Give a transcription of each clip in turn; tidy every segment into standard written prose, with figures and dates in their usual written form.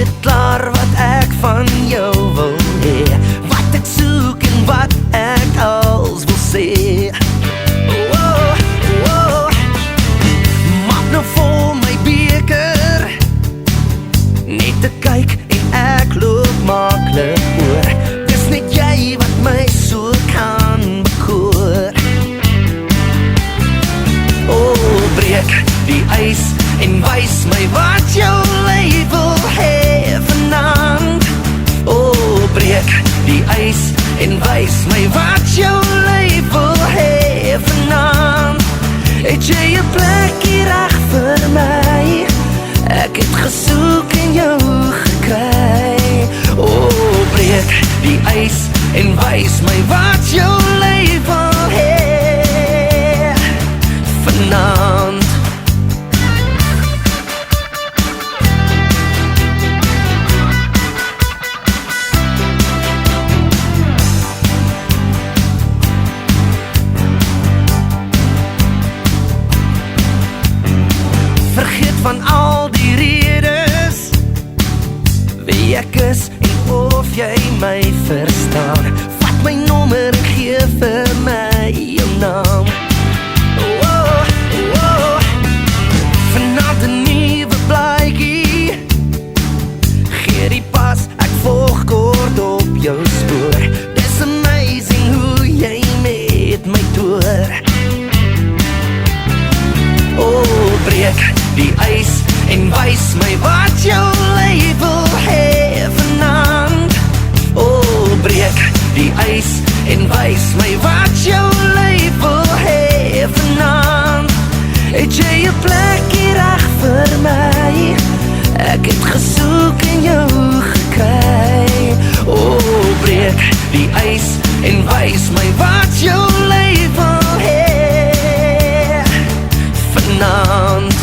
weet klaar wat ek van jou wil hê, wat ek soek en wat ek als wil sê. Oh, oh. Maak nou vol my beker, net te kyk en ek loop maklik oor. Dis net jy wat my so kan bekoor. Oh, breek die ys en wys my wat jou lyf wil hê vanaand. Oh, breek die ys en wys my wat jou lyf wil hê vanaand. Het jy 'n plekkie reg vir my? Ek het gesoek en jou gekry. Oh, breek die ys en wys my wat jou lyf wil hê vanaand. Vergeet van al die redes wie ek is en of jy my verstaan. Vat my nommer en gee vir my jou naam. Oh, oh. Vanaand 'n nuwe blaadjie, gee die pas, ek volg kort op jou spoor. Dis amazing hoe jy met my toer. Oh, breek die ys en wys my wat jou lyf wil hê vanaand. Oh, breek die ys en wys my wat jou lyf wil hê vanaand. Het jy 'n plekkie reg vir my? Ek het gesoek en jou gekry. Oh, breek die ys en wys my wat jou lyf wil hê vanaand.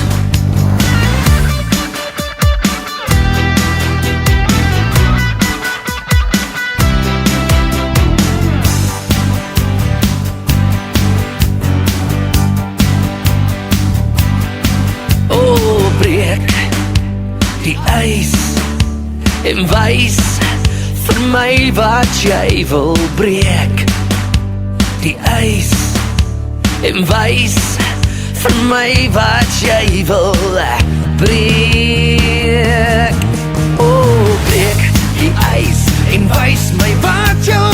Oh, breek die ys en wys vir my wat jy wil breek. Die ys en wys vir my wat jy wil breek. Oh, breek die ys en wys my wat jou